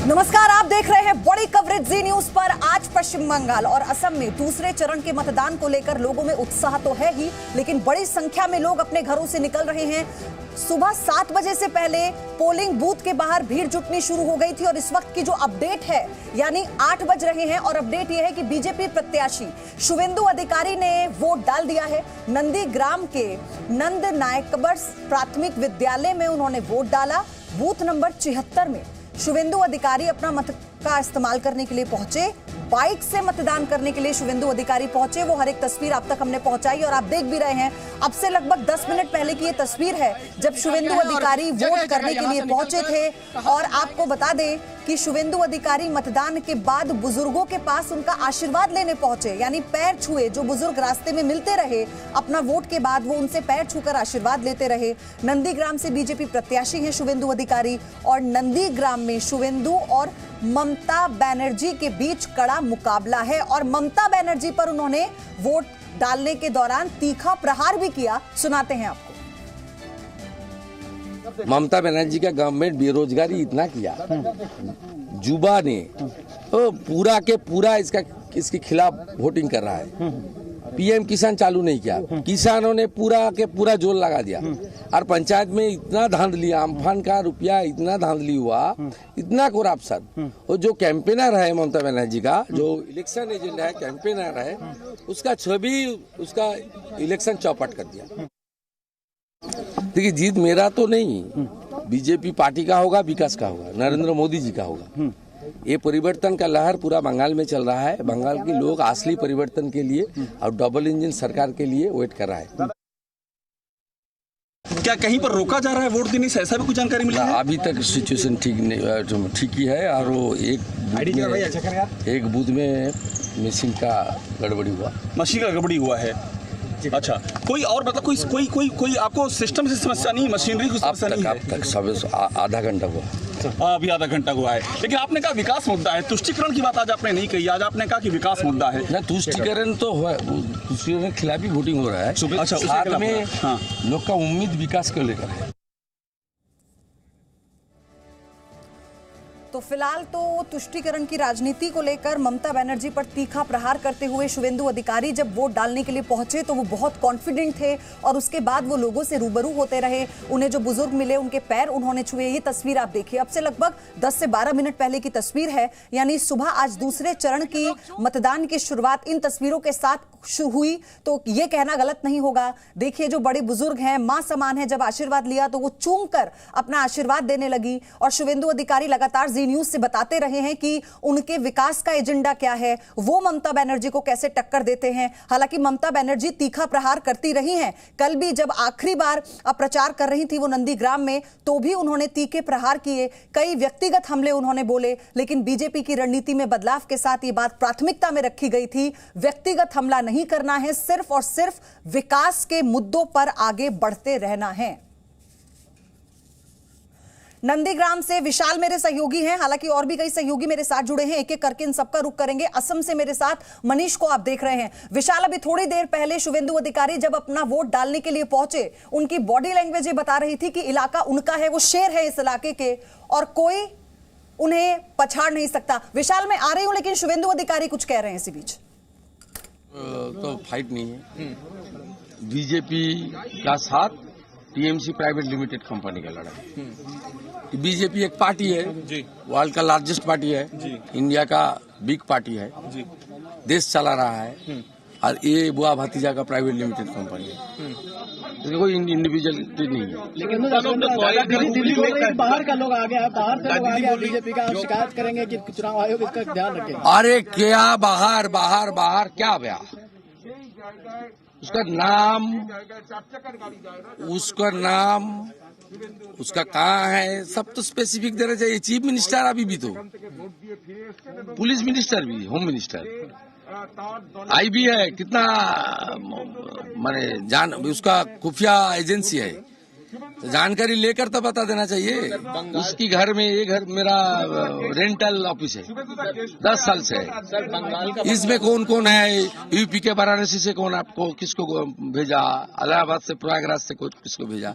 नमस्कार, आप देख रहे हैं बड़ी कवरेज जी न्यूज पर। आज पश्चिम बंगाल और असम में दूसरे चरण के मतदान को लेकर लोगों में उत्साह तो है ही, लेकिन बड़ी संख्या में लोग अपने घरों से निकल रहे हैं। सुबह 7 बजे से पहले पोलिंग बूथ के बाहर भीड़ जुटनी शुरू हो गई थी और इस वक्त की जो अपडेट है, यानी 8 बज रहे हैं और अपडेट यह है कि बीजेपी प्रत्याशी शुवेंदु अधिकारी ने वोट डाल दिया है। नंदीग्राम के नंद नायकबर प्राथमिक विद्यालय में उन्होंने वोट डाला। बूथ नंबर 76 में शुवेंदु अधिकारी अपना मत का इस्तेमाल करने के लिए पहुंचे। बाइक से मतदान करने के लिए शुवेंदु अधिकारी पहुंचे। वो हर एक तस्वीर आप तक हमने पहुंचाई और आप देख भी रहे हैं। अब से लगभग 10 मिनट पहले की ये तस्वीर है जब शुवेंदु अधिकारी वोट करने के लिए पहुंचे थे। और आपको बता दें कि शुवेंदु अधिकारी मतदान के बाद बुजुर्गों के पास उनका आशीर्वाद लेने पहुंचे, यानी पैर छुए। जो बुजुर्ग रास्ते में मिलते रहे अपना वोट के बाद, वो उनसे पैर छूकर आशीर्वाद लेते रहे। नंदीग्राम से बीजेपी प्रत्याशी हैं शुवेंदु अधिकारी और नंदीग्राम में शुवेंदु और ममता बनर्जी के बीच कड़ा मुकाबला है और ममता बनर्जी पर उन्होंने वोट डालने के दौरान तीखा प्रहार भी किया। सुनाते हैं आपको। ममता बनर्जी का गवर्नमेंट बेरोजगारी इतना किया, युवा ने तो पूरा के पूरा इसके खिलाफ वोटिंग कर रहा है। पीएम किसान चालू नहीं किया, किसानों ने पूरा के पूरा जोर लगा दिया और पंचायत में इतना धांधली, अम्फान का रुपया इतना धांधली हुआ, इतना करप्शन। और जो कैंपेनर है ममता बनर्जी का, जो इलेक्शन एजेंट है, कैंपेनर है, उसका छवि उसका इलेक्शन चौपट कर दिया। देखिए, जीत मेरा तो नहीं, बीजेपी पार्टी का होगा, विकास का होगा, नरेंद्र मोदी जी का होगा। ये परिवर्तन का लहर पूरा बंगाल में चल रहा है। बंगाल के लोग असली परिवर्तन के लिए और डबल इंजन सरकार के लिए वेट कर रहा है। क्या कहीं पर रोका जा रहा है वोट देने से, ऐसा भी कुछ जानकारी मिली है? अभी तक सिचुएशन ठीक ही है और वो एक बूथ में मशीन का गड़बड़ी हुआ है। अच्छा, कोई और मतलब कोई आपको सिस्टम से समस्या नहीं, मशीनरी की समस्या नहीं है? अब तक सब आधा घंटा हुआ। अभी आधा घंटा हुआ है, लेकिन आपने कहा विकास मुद्दा है। तुष्टिकरण की बात आज आपने नहीं कही, आज आपने कहा कि विकास मुद्दा है। ना, तुष्टिकरण तो हुआ, तुष्टिकरण के खिलाफ ही वोटिंग हो रहा है। अच्छा, साथ में लोग का उम्मीद विकास को लेकर है। तो फिलहाल तो तुष्टीकरण की राजनीति को लेकर ममता बनर्जी पर तीखा प्रहार करते हुए शुवेंदु अधिकारी जब वोट डालने के लिए पहुंचे तो वो बहुत कॉन्फिडेंट थे और उसके बाद वो लोगों से रूबरू होते रहे। उन्हें जो बुजुर्ग मिले उनके पैर उन्होंने छुए। ये तस्वीर आप देखिए, अब से लगभग 10 से 12 मिनट पहले की तस्वीर है, यानी सुबह आज दूसरे चरण की मतदान की शुरुआत इन तस्वीरों के साथ हुई। तो ये कहना गलत नहीं होगा। देखिए, जो बड़े बुजुर्ग हैं, मां समान है, जब आशीर्वाद लिया तो वो चूम कर अपना आशीर्वाद देने लगी। और शुवेंदु अधिकारी लगातार जी न्यूज से बताते रहे हैं कि उनके विकास का एजेंडा क्या है, वो ममता बनर्जी को कैसे टक्कर देते हैं। हालांकि ममता बनर्जी तीखा प्रहार करती रही हैं। कल भी जब आखिरी बार प्रचार कर रही थी वो नंदीग्राम में, तो भी उन्होंने तीखे प्रहार किए, कई व्यक्तिगत हमले उन्होंने बोले। लेकिन बीजेपी की रणनीति में बदलाव के साथ ये बात प्राथमिकता में रखी गई थी, व्यक्तिगत हमला नहीं करना है, सिर्फ और सिर्फ विकास के मुद्दों पर आगे बढ़ते रहना है। नंदीग्राम से विशाल मेरे सहयोगी हैं, हालांकि और भी कई सहयोगी मेरे साथ जुड़े हैं। एक एक करके इन सबका रुख करेंगे। असम से मेरे साथ मनीष को आप देख रहे हैं। विशाल, अभी थोड़ी देर पहले शुवेंदु अधिकारी जब अपना वोट डालने के लिए पहुंचे, उनकी बॉडी लैंग्वेज ये बता रही थी कि इलाका उनका है, वो शेर है इस इलाके के और कोई उन्हें पछाड़ नहीं सकता। विशाल, मैं आ रही हूं, लेकिन शुवेंदु अधिकारी कुछ कह रहे हैं इसी बीच। तो फाइट नहीं है, बीजेपी का साथ टीएमसी प्राइवेट लिमिटेड कंपनी का लड़ाई। बीजेपी एक पार्टी है, वर्ल्ड का लार्जेस्ट पार्टी है, इंडिया का बिग पार्टी है, देश चला रहा है और ये बुआ भतीजा का प्राइवेट लिमिटेड कंपनी है। कोई इंडिविजुअलिटी नहीं है। लेकिन बाहर का लोग आ गया, बाहर से लोग आ गया बीजेपी का, आप शिकायत करेंगे कि चुनाव आयोग इसका ध्यान रखे। अरे क्या बाहर बाहर बाहर क्या बया, उसका कहाँ है, सब तो स्पेसिफिक देना चाहिए। चीफ मिनिस्टर अभी भी तो, पुलिस मिनिस्टर भी, होम मिनिस्टर, आईबी है, कितना माने जान, उसका खुफिया एजेंसी है, तो जानकारी लेकर तो बता देना चाहिए। उसकी घर में, ये घर मेरा रेंटल ऑफिस है, 10 साल से है। इसमें कौन कौन है, यूपी के वाराणसी से कौन आपको किसको भेजा, इलाहाबाद से प्रयागराज से किसको भेजा,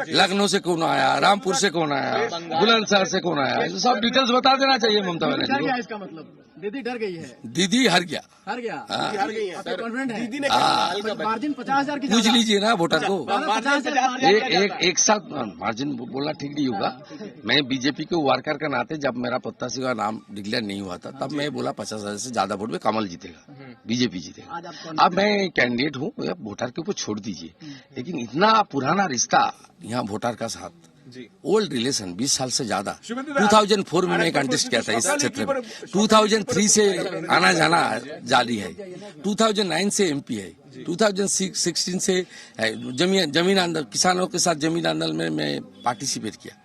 लखनऊ से कौन आया, रामपुर से कौन आया, बुलंदशहर से कौन आया, सब डिटेल्स बता देना चाहिए ममता बनर्जी को। इसका मतलब दीदी डर गई है, दीदी हार गया, हार गया, हार गई है, कॉन्फिडेंट है दीदी ने मार्जिन 50,000 की पूछ लीजिए ना वोटर को। 50,000 एक साथ मार्जिन बोलना ठीक नहीं होगा। मैं बीजेपी के वर्कर का नाते जब मेरा प्रत्याशी का नाम डिक्लेयर नहीं हुआ था तब मैं बोला 50,000 से ज्यादा वोट में कमल जीतेगा, बीजेपी जीतेगा। अब मैं कैंडिडेट हूँ, वोटर के ऊपर छोड़ दीजिए, लेकिन इतना पुराना रिश्ता यहाँ वोटर का साथ, ओल्ड रिलेशन 20 साल से ज्यादा। 2004 में मैं कंटेस्ट किया था इस क्षेत्र में, 2003 से आना जाना जारी है, 2009 से एमपी है, 2016 से जमीन आंदोलन, किसानों के साथ जमीन आंदोलन में मैं पार्टिसिपेट किया।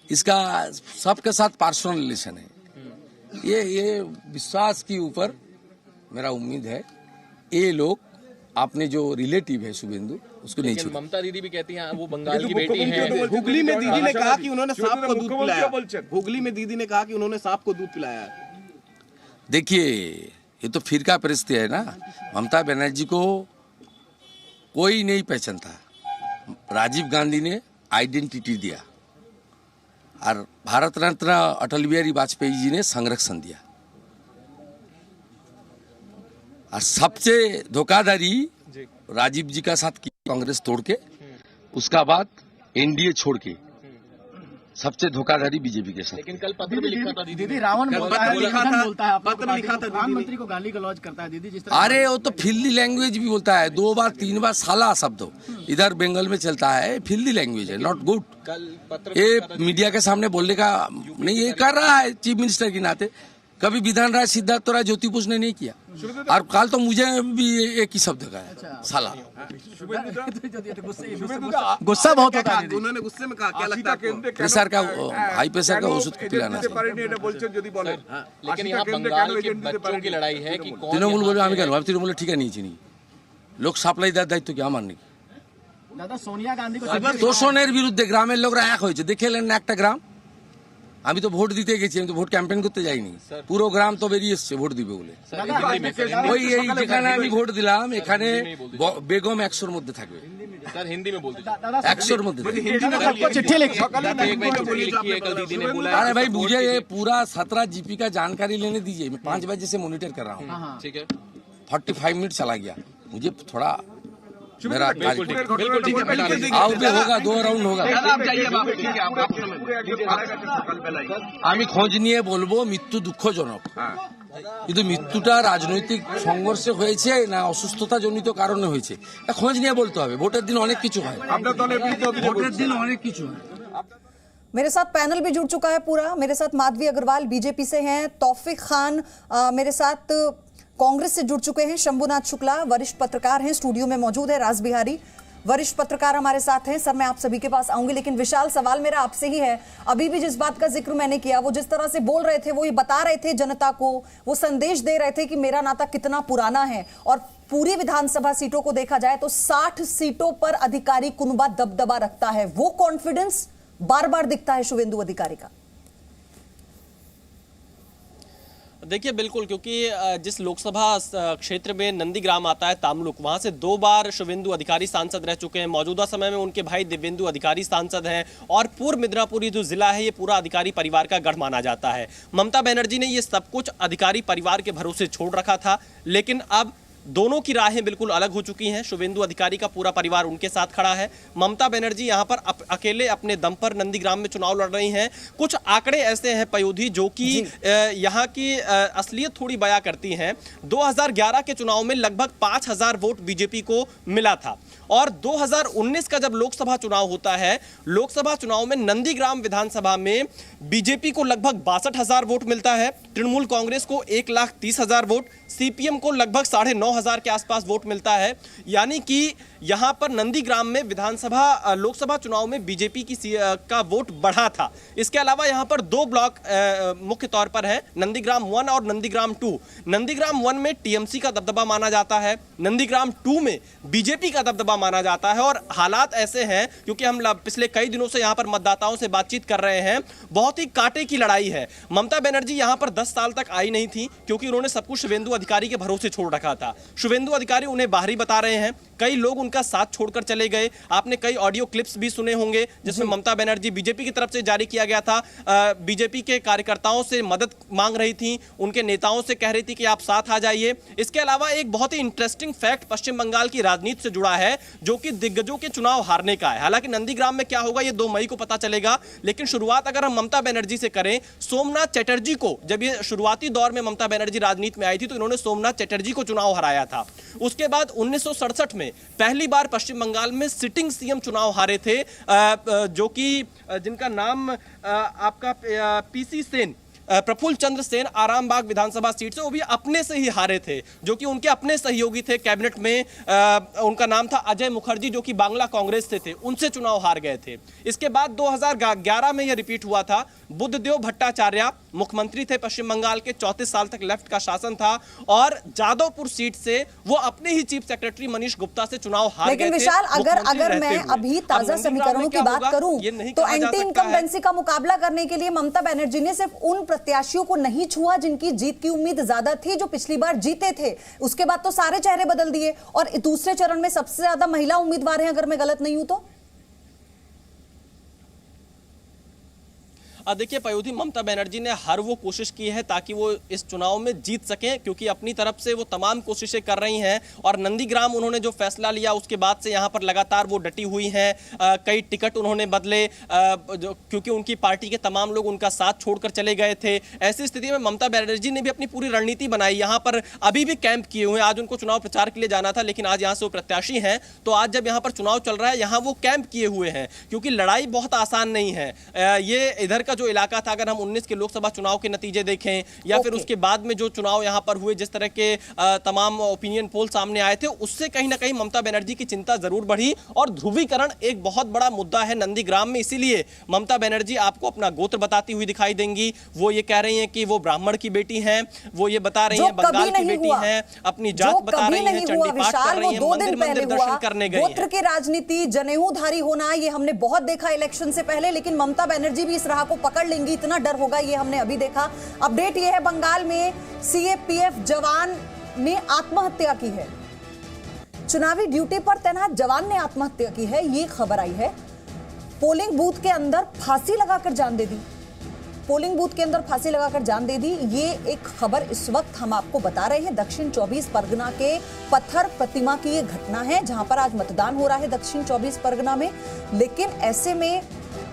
इसका सबके साथ पर्सनल रिलेशन है। ये विश्वास के ऊपर मेरा उम्मीद है ये लोग आपने जो रिलेटिव है शुभेंदु उसको नहीं छोड़े। ममता दीदी भी कहती हैं वो बंगाल की बेटी है। हुगली में दीदी ने कहा कि उन्होंने सांप को दूध पिलाया। हुगली में दीदी ने कहा कि उन्होंने सांप को दूध पिलाया। देखिए ये तो फिरका परिस्थिति है ना। ममता बनर्जी को कोई नहीं पहचानता। राजीव गांधी ने आइडेंटिटी दिया और भारत रत्न अटल बिहारी वाजपेयी जी ने संरक्षण दिया। और सबसे धोखाधड़ी राजीव जी का साथ की कांग्रेस तोड़ के, उसका बाद एनडीए छोड़ के, सबसे धोखाधड़ी बीजेपी के साथ। लेकिन कल पत्र भी लिखा था दीदी, रावण बोलता है, पत्र लिखा था, प्रधानमंत्री को गाली गलौज करता है दीदी जिस तरह। अरे वो तो फिल्दी लैंग्वेज भी बोलता है, 2 बार 3 बार साला शब्द इधर बंगाल में चलता है, फिल्दी लैंग्वेज है, नॉट गुड। कल पत्र ये मीडिया के सामने बोलने का नहीं, ये कर रहा है चीफ मिनिस्टर के नाते। कभी विधान राज सिद्धार्थ राय ज्योतिपुष ने नहीं किया, और कल तो मुझे भी एक ही शब्द का है, साला। गुस्सा बहुत होता है। उन्होंने गुस्से में कहा, क्या लगता है आपको? प्रेशर का, हाई प्रेशर का औषध पिलाना चाहिए। लेकिन यहाँ बंगाल के बच्चों की लड़ाई है कि कौन तृणमूल बोले আমি কেন তৃণমূল ঠিক আছে নিয়েছি লোক সাপ্লাই দেওয়ার দায়িত্ব কি আমার নাকি? दादा सोनिया गांधी को তোষণের বিরুদ্ধে গ্রামের লোকরা এক হয়েছে, দেখেলেন না একটা গ্রাম। আমি তো ভোট দিতে গেছি, আমি তো ভোট ক্যাম্পেইন করতে যাইনি, পুরো গ্রাম তো বেরিয়ে এসছে ভোট দিবে বলে। ওই এই যেখানে আমি ভোট দিলাম এখানে বেগম 100-র মধ্যে থাকবে। सर हिंदी में बोलते 100-র মধ্যে चिट्ठी लिखी। अरे भाई मुझे ये पूरा 17 जीपी का जानकारी लेने दीजिए, मैं 5 बजे से मॉनिटर कर रहा हूँ। ठीक है, 45 मिनट चला गया, मुझे थोड़ा मेरा बिल्कुल ठीक है, आउट होगा, 2 राउंड होगा। আমি খোঁজ নিয়ে বলবো মৃত্যু দুঃখজনক, কিন্তু মৃত্যুটা রাজনৈতিক সংঘর্ষে হয়েছে না অসুস্থতা জনিত কারণে হয়েছে তা খোঁজ নিয়ে বলতে হবে। ভোটের দিন অনেক কিছু হয়, ভোটের দিন অনেক কিছু হয়। मेरे साथ पैनल भी जुड़ चुका है पूरा। मेरे साथ माधवी अग्रवाल बीजेपी से हैं, तौफिक खान मेरे साथ कांग्रेस से जुड़ चुके हैं, शंभुनाथ शुक्ला वरिष्ठ पत्रकार हैं, स्टूडियो में मौजूद है, राज बिहारी वरिष्ठ पत्रकार हमारे साथ हैं। सर मैं आप सभी के पास आऊंगी, लेकिन विशाल सवाल मेरा आपसे ही है। अभी भी जिस बात का जिक्र मैंने किया, वो जिस तरह से बोल रहे थे, वो ये बता रहे थे जनता को, वो संदेश दे रहे थे कि मेरा नाता कितना पुराना है। और पूरी विधानसभा सीटों को देखा जाए तो 60 सीटों पर अधिकारी कुनबा दबदबा रखता है। वो कॉन्फिडेंस बार बार दिखता है शुभेंदु अधिकारी का। देखिए बिल्कुल, क्योंकि जिस लोकसभा क्षेत्र में नंदीग्राम आता है तामलुक, वहां से 2 बार शुभेंदु अधिकारी सांसद रह चुके हैं। मौजूदा समय में उनके भाई दिव्येंदु अधिकारी सांसद हैं, और पूर्व मिदनापुर जो जिला है ये पूरा अधिकारी परिवार का गढ़ माना जाता है। ममता बनर्जी ने ये सब कुछ अधिकारी परिवार के भरोसे छोड़ रखा था, लेकिन अब दोनों की राहें बिल्कुल अलग हो चुकी हैं। शुभेंदु अधिकारी का पूरा परिवार उनके साथ खड़ा है। ममता बनर्जी यहां पर अकेले अपने दम पर नंदीग्राम में चुनाव लड़ रही हैं। कुछ आंकड़े ऐसे हैं पयोधी जो कि यहां की असलियत थोड़ी बयां करती हैं। 2011 के चुनाव में लगभग 5000 वोट बीजेपी को मिला था, और 2019 का जब लोकसभा चुनाव होता है, लोकसभा चुनाव में नंदीग्राम विधानसभा में बीजेपी को लगभग 62,000 वोट मिलता है, तृणमूल कांग्रेस को 1,30,000 वोट, सीपीएम को लगभग 9,500 9,000 के आसपास वोट मिलता है। यानी कि यहां पर नंदीग्राम में विधानसभा लोकसभा चुनाव में बीजेपी का वोट बढ़ा था। इसके अलावा यहां पर 2 ब्लॉक मुख्य तौर पर है, नंदीग्राम 1 और नंदीग्राम 2। नंदीग्राम 1 में टीएमसी का दबदबा माना जाता है, नंदीग्राम 2 में बीजेपी का दबदबा माना जाता है। और हालात ऐसे हैं, क्योंकि हम पिछले कई दिनों से यहां पर मतदाताओं से बातचीत कर रहे हैं, बहुत ही कांटे की लड़ाई है। ममता बनर्जी यहां पर 10 साल तक आई नहीं थी, क्योंकि उन्होंने सब कुछ शुवेंदु अधिकारी के भरोसे छोड़ रखा था। शुवेंदु अधिकारी उन्हें बाहरी बता रहे हैं, कई लोग उनका साथ छोड़कर चले गए। आपने कई ऑडियो क्लिप्स भी सुने होंगे जिसमें ममता बनर्जी बीजेपी की तरफ से जारी किया गया था, बीजेपी के कार्यकर्ताओं से मदद मांग रही थी, उनके नेताओं से कह रही थी कि आप साथ आ जाइए। इसके अलावा एक बहुत ही इंटरेस्टिंग फैक्ट पश्चिम बंगाल की राजनीति से जुड़ा है, जो कि दिग्गजों के चुनाव हारने का है। हालांकि नंदीग्राम में क्या होगा ये 2 मई को पता चलेगा, लेकिन शुरुआत अगर हम ममता बनर्जी से करें, सोमनाथ चटर्जी को, जब ये शुरुआती दौर में ममता बनर्जी राजनीति में आई थी तो इन्होंने सोमनाथ चटर्जी को चुनाव हराया था। उसके बाद 1967 में पहली बार पश्चिम बंगाल में सिटिंग सीएम चुनाव हारे थे, जो कि जिनका नाम आपका पीसी सेन, प्रफुल्ल चंद्र सेन, आरामबाग विधानसभा सीट से, वो भी अपने से ही हारे थे, जो कि उनके अपने सहयोगी थे कैबिनेट में। उनका नाम था अजय मुखर्जी, जो कि बांग्ला कांग्रेस से थे, उनसे चुनाव हार गए थे। इसके बाद 2011 में यह रिपीट हुआ था। बुद्धदेव भट्टाचार्य मुख्यमंत्री थे पश्चिम बंगाल के, 34 साल तक लेफ्ट का शासन था, और जादवपुर सीट से वो अपने ही चीफ सेक्रेटरी मनीष गुप्ता से चुनाव हार गए थे। लेकिन विशाल, अगर मैं अभी ताजा समीकरणों की बात करूं तो एंटी इनकम्बेंसी का मुकाबला करने के लिए ममता बनर्जी ने सिर्फ उन प्रत्याशियों को नहीं छुआ जिनकी जीत की उम्मीद ज्यादा थी, जो पिछली बार जीते थे। उसके बाद तो सारे चेहरे बदल दिए, और दूसरे चरण में सबसे ज्यादा महिला उम्मीदवार हैं, अगर मैं गलत नहीं हूं तो। देखिए पयोधी, ममता बनर्जी ने हर वो कोशिश की है ताकि वो इस चुनाव में जीत सकें, क्योंकि अपनी तरफ से वो तमाम कोशिशें कर रही हैं। और नंदीग्राम उन्होंने जो फैसला लिया उसके बाद से यहाँ पर लगातार वो डटी हुई हैं। कई टिकट उन्होंने बदले, क्योंकि उनकी पार्टी के तमाम लोग उनका साथ छोड़कर चले गए थे। ऐसी स्थिति में ममता बनर्जी ने भी अपनी पूरी रणनीति बनाई, यहाँ पर अभी भी कैंप किए हुए हैं। आज उनको चुनाव प्रचार के लिए जाना था, लेकिन आज यहाँ से वो प्रत्याशी हैं, तो आज जब यहाँ पर चुनाव चल रहा है, यहाँ वो कैंप किए हुए हैं, क्योंकि लड़ाई बहुत आसान नहीं है। ये इधर का जो इलाका था, अगर हम 19 के लोकसभा चुनाव के नतीजे देखें या फिर उसके बाद में जो चुनाव यहां पर हुए, जिस तरह के तमाम ओपिनियन पोल सामने आए थे, उससे कहीं ना कहीं ममता बनर्जी की चिंता जरूर बढ़ी। और ध्रुवीकरण एक बहुत बड़ा मुद्दा है नंदीग्राम में, इसीलिए ममता बनर्जी आपको अपना गोत्र बताती हुई दिखाई देंगी। वो ये कह रही हैं कि वो ब्राह्मण की बेटी हैं, वो ये बता रही हैं बंगाल की बेटी हैं, अपनी जात बता रही हैं, चंडी पाठ कर रही हैं, मंदिर दर्शन करने गई हैं। गोत्र की राजनीति, जनेऊधारी होना, ये हमने बहुत देखा इलेक्शन से पहले, लेकिन ममता बनर्जी भी इस राह को पकड़ लेंगी, इतना डर होगा, ये हमने अभी देखा। अपडेट ये है, बंगाल में सीएपीएफ जवान ने आत्महत्या की है। चुनावी ड्यूटी पर तैनात जवान ने आत्महत्या की है, ये खबर आई है। पोलिंग बूथ के अंदर फांसी लगाकर जान दे दी, पोलिंग बूथ के अंदर फांसी लगाकर जान दे दी। ये एक खबर इस वक्त हम आपको बता रहे हैं। दक्षिण 24 परगना के पत्थर प्रतिमा की ये घटना है, जहां पर आज मतदान हो रहा है दक्षिण 24 परगना में। लेकिन ऐसे में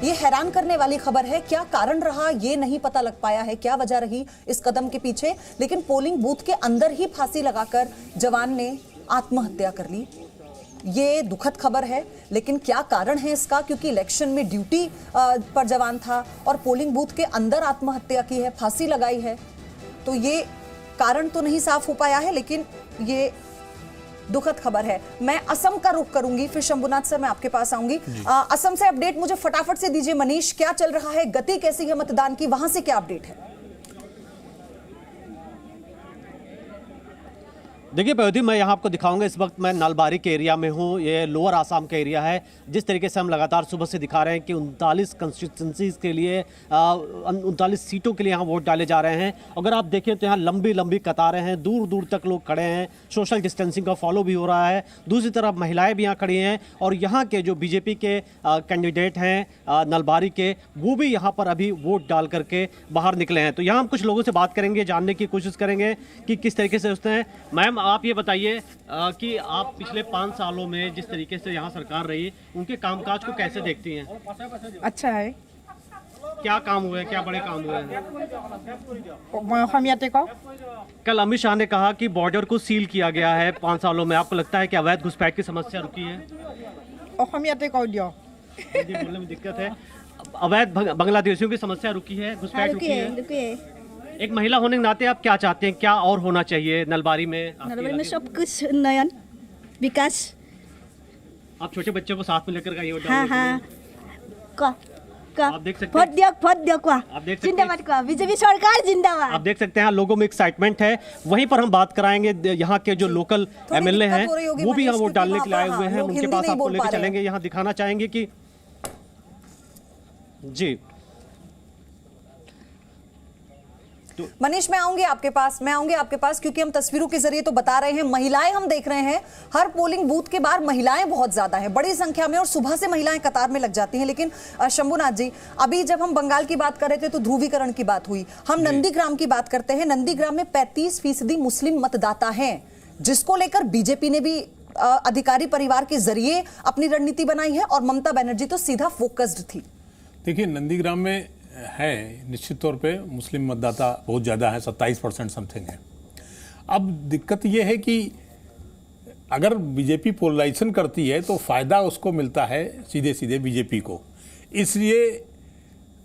ये हैरान करने वाली खबर है, क्या कारण रहा ये नहीं पता लग पाया है, क्या वजह रही इस कदम के पीछे। लेकिन पोलिंग बूथ के अंदर ही फांसी लगाकर जवान ने आत्महत्या कर ली। ये दुखद खबर है, लेकिन क्या कारण है इसका, क्योंकि इलेक्शन में ड्यूटी पर जवान था और पोलिंग बूथ के अंदर आत्महत्या की है, फांसी लगाई है, तो ये कारण तो नहीं साफ हो पाया है, लेकिन ये दुखद खबर है। मैं असम का रुख करूंगी, फिर शंभुनाथ सर मैं आपके पास आऊंगी। असम से अपडेट मुझे फटाफट से दीजिए मनीष, क्या चल रहा है, गति कैसी है मतदान की, वहां से क्या अपडेट है? देखिए पयोधी, मैं यहाँ आपको दिखाऊंगा। इस वक्त मैं नलबारी के एरिया में हूँ, ये लोअर आसाम का एरिया है। जिस तरीके से हम लगातार सुबह से दिखा रहे हैं कि 39 कंस्टिट्यूंसीज के लिए 39 सीटों के लिए यहाँ वोट डाले जा रहे हैं। अगर आप देखें तो यहाँ लंबी लंबी कतारें हैं, दूर दूर तक लोग खड़े हैं, सोशल डिस्टेंसिंग का फॉलो भी हो रहा है। दूसरी तरफ महिलाएं भी यहाँ खड़ी हैं, और यहाँ के जो बीजेपी के कैंडिडेट हैं नलबारी के, वो भी यहाँ पर अभी वोट डाल करके बाहर निकले हैं। तो यहाँ हम कुछ लोगों से बात करेंगे, जानने की कोशिश करेंगे कि किस तरीके से सोचते हैं। मैम, आप ये बताइए कि आप पिछले 5 सालों में जिस तरीके से यहाँ सरकार रही, उनके कामकाज को कैसे देखती हैं? अच्छा है। क्या काम हुए, क्या बड़े काम हुए हैं? कल अमित शाह ने कहा कि बॉर्डर को सील किया गया है 5 सालों में। आपको लगता है कि अवैध घुसपैठ की समस्या रुकी है? हिंदी बोलने में दिक्कत है। अवैध बांग्लादेशियों की समस्या रुकी है, घुसपैठ रुकी है? एक महिला होने के नाते आप क्या चाहते हैं, क्या और होना चाहिए नलबारी में? नलबारी में सब कुछ उन्नयन विकास। आप छोटे बच्चों को साथ में लेकर गए हो? हाँ हाँ आप देख सकते हैं, बीजेपी सरकार जिंदाबाद। आप देख सकते हैं लोगों में एक्साइटमेंट है। वहीं पर हम बात कराएंगे यहाँ के जो लोकल एमएलए हैं वो भी यहाँ वोट डालने के लिए आए हुए हैं। उनके पास आपको लेकर चलेंगे, यहाँ दिखाना चाहेंगे कि जी मनीष मैं आऊंगी आपके पास क्योंकि हम तस्वीरों के जरिए तो बता रहे हैं, महिलाएं हम देख रहे हैं हर पोलिंग बूथ के बाहर महिलाएं बहुत ज्यादा हैं, बड़ी संख्या में, और सुबह से महिलाएं कतार में लग जाती हैं। लेकिन शंभुनाथ जी, अभी जब हम बंगाल की बात कर रहे थे तो ध्रुवीकरण की बात हुई, हम नंदीग्राम की बात करते हैं। नंदीग्राम में 35% मुस्लिम मतदाता हैं, जिसको लेकर बीजेपी ने भी अधिकारी परिवार के जरिए अपनी रणनीति बनाई है और ममता बनर्जी तो सीधा फोकस्ड थी। देखिए, नंदीग्राम में है निश्चित तौर पे मुस्लिम मतदाता बहुत ज़्यादा है, 27% समथिंग है। अब दिक्कत यह है कि अगर बीजेपी पोलराइजेशन करती है तो फ़ायदा उसको मिलता है सीधे सीधे बीजेपी को। इसलिए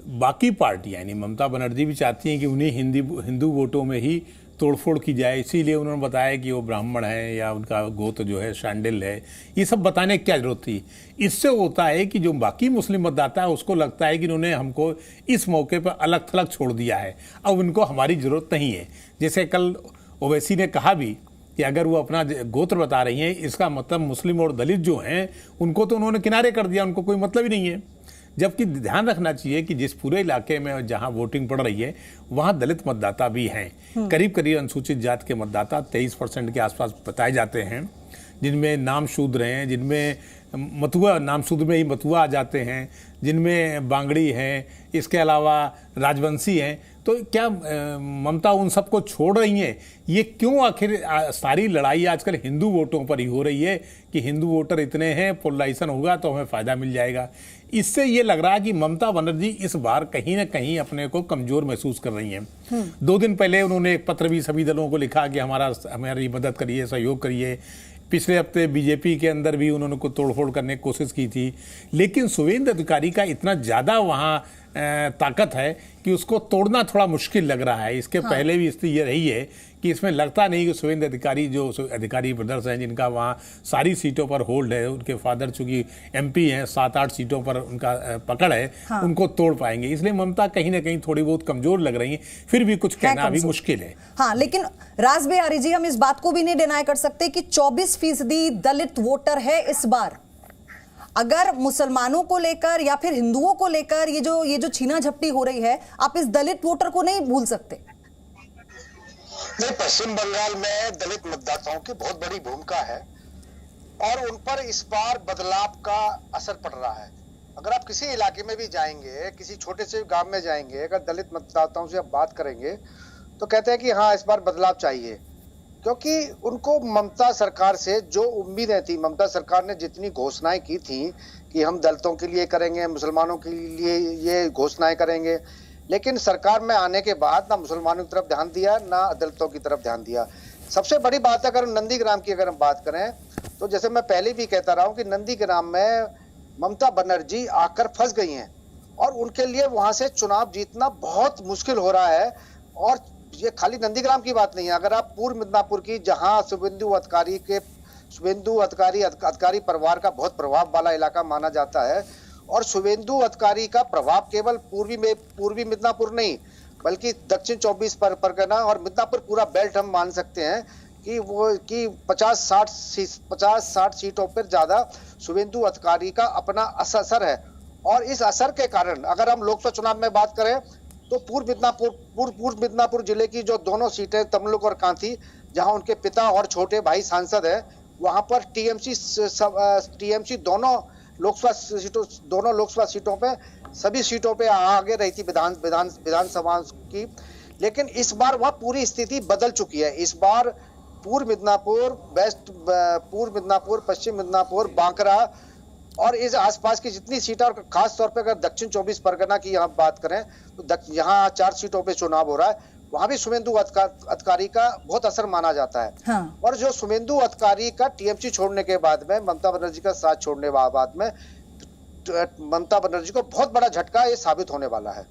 बाकी पार्टियां यानी ममता बनर्जी भी चाहती हैं कि उन्हें हिंदू वोटों में ही तोड़फोड़ की जाए, इसीलिए उन्होंने बताया कि वो ब्राह्मण है या उनका गोत्र जो है शांडिल है। ये सब बताने की क्या जरूरत थी? इससे होता है कि जो बाकी मुस्लिम मतदाता है उसको लगता है कि इन्होंने हमको इस मौके पर अलग थलग छोड़ दिया है, अब उनको हमारी ज़रूरत नहीं है। जैसे कल ओवैसी ने कहा भी कि अगर वो अपना गोत्र बता रही हैं, इसका मतलब मुस्लिम और दलित जो हैं उनको तो उन्होंने किनारे कर दिया, उनको कोई मतलब ही नहीं है। जबकि ध्यान रखना चाहिए कि जिस पूरे इलाके में जहां वोटिंग पड़ रही है वहां दलित मतदाता भी हैं। करीब करीब अनुसूचित जाति के मतदाता 23% के आसपास बताए जाते हैं, जिनमें नाम शूद्र हैं, जिनमें मथुआ, नाम शूद्र में ही मथुआ आ जाते हैं, जिनमें बांगड़ी हैं, इसके अलावा राजवंशी हैं। तो क्या ममता उन सबको छोड़ रही हैं? ये क्यों आखिर सारी लड़ाई आजकल हिंदू वोटों पर ही हो रही है कि हिंदू वोटर इतने हैं, पोलराइजेशन होगा तो हमें फ़ायदा मिल जाएगा। इससे ये लग रहा है कि ममता बनर्जी इस बार कहीं ना कहीं अपने को कमज़ोर महसूस कर रही हैं। 2 दिन पहले उन्होंने एक पत्र भी सभी दलों को लिखा कि हमारी मदद करिए, सहयोग करिए। पिछले हफ्ते बीजेपी के अंदर भी उन्होंने को तोड़फोड़ करने की कोशिश की थी, लेकिन शुवेंदु अधिकारी का इतना ज़्यादा वहाँ ताकत है कि उसको तोड़ना थोड़ा मुश्किल लग रहा है। इसके पहले भी स्थिति ये रही है कि इसमें लगता नहीं कि शुवेंदु अधिकारी जो अधिकारी ब्रदर्स हैं जिनका वहाँ सारी सीटों पर होल्ड है, उनके फादर चूंकि एमपी हैं, 7-8 सीटों पर उनका पकड़ है, उनको तोड़ पाएंगे। इसलिए ममता कहीं ना कहीं थोड़ी बहुत कमजोर लग रही है, फिर भी कुछ कहना अभी मुश्किल है। हाँ, लेकिन राज बिहारी जी, हम इस बात को भी नहीं डिनाई कर सकते कि 24% दलित वोटर है इस बार। अगर मुसलमानों को लेकर या फिर हिंदुओं को लेकर ये जो छीना झपटी हो रही है, आप इस दलित वोटर को नहीं भूल सकते। नहीं, पश्चिम बंगाल में दलित मतदाताओं की बहुत बड़ी भूमिका है और उन पर इस बार बदलाव का असर पड़ रहा है। अगर आप किसी इलाके में भी जाएंगे, किसी छोटे से गांव में जाएंगे, अगर दलित मतदाताओं से आप बात करेंगे तो कहते हैं कि हाँ, इस बार बदलाव चाहिए, क्योंकि उनको ममता सरकार से जो उम्मीदें थी, ममता सरकार ने जितनी घोषणाएं की थी कि हम दलितों के लिए करेंगे, मुसलमानों के लिए ये घोषणाएं करेंगे, लेकिन सरकार में आने के बाद ना मुसलमानों की तरफ ध्यान दिया, ना दलितों की तरफ ध्यान दिया। सबसे बड़ी बात अगर नंदीग्राम की अगर हम बात करें तो जैसे मैं पहले भी कहता रहा हूं कि नंदीग्राम में ममता बनर्जी आकर फंस गई हैं और उनके लिए वहां से चुनाव जीतना बहुत मुश्किल हो रहा है। और ये खाली नंदीग्राम की बात नहीं है, अगर आप पूर्व मिदनापुर की, जहां शुवेंदु अधिकारी परिवार का बहुत प्रभाव वाला इलाका माना जाता है, और शुवेंदु अधिकारी का प्रभाव केवल पूर्वी मिदनापुर नहीं बल्कि दक्षिण 24 परगना और मिदनापुर पूरा बेल्ट हम मान सकते हैं कि 50-60 सीटों पर ज्यादा शुवेंदु अधिकारी का अपना असर है। और इस असर के कारण अगर हम लोकसभा चुनाव में बात करें तो पूर्व मिदनापुर जिले की जो दोनों सीटें तमलुक और कांथी, जहां उनके पिता और छोटे भाई सांसद हैं, वहां पर टीएमसी दोनों लोकसभा सीटों पे सभी सीटों पे आगे रही थी विधानसभा की। लेकिन इस बार वह पूरी स्थिति बदल चुकी है। इस बार पूर्व मिदनापुर, पश्चिम मिदनापुर, बांकरा और इस आसपास की जितनी सीटें, और खास तौर पे अगर दक्षिण 24 परगना की यहाँ बात करें तो यहाँ 4 सीटों पे चुनाव हो रहा है, वहां भी शुवेंदु अधिकारी का बहुत असर माना जाता है। हाँ। और जो शुवेंदु अधिकारी का टीएमसी छोड़ने के बाद में, ममता बनर्जी का साथ छोड़ने के बाद में, ममता बनर्जी को बहुत बड़ा झटका ये साबित होने वाला है।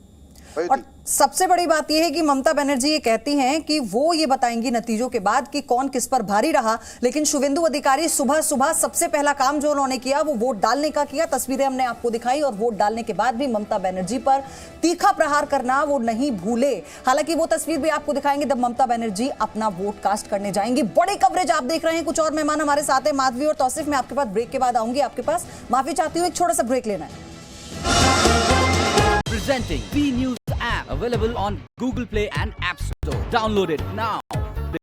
और सबसे बड़ी बात यह है कि ममता बनर्जी ये कहती हैं कि वो ये बताएंगी नतीजों के बाद कि कौन किस पर भारी रहा, लेकिन शुवेंदु अधिकारी सुबह सुबह सबसे पहला काम जो उन्होंने किया वो वोट डालने का किया। तस्वीरें हमने आपको दिखाई और वोट डालने के बाद भी ममता बनर्जी पर तीखा प्रहार करना वो नहीं भूले। हालांकि वो तस्वीर भी आपको दिखाएंगे जब ममता बनर्जी अपना वोट कास्ट करने जाएंगी। बड़ी कवरेज आप देख रहे हैं। कुछ और मेहमान हमारे साथ हैं, माधवी और तौसीफ। मैं आपके पास ब्रेक के बाद आऊंगी आपके पास। माफी चाहती हूँ, एक छोटा सा ब्रेक लेना है। Presenting B News app, available on Google Play and App Store. Download it now.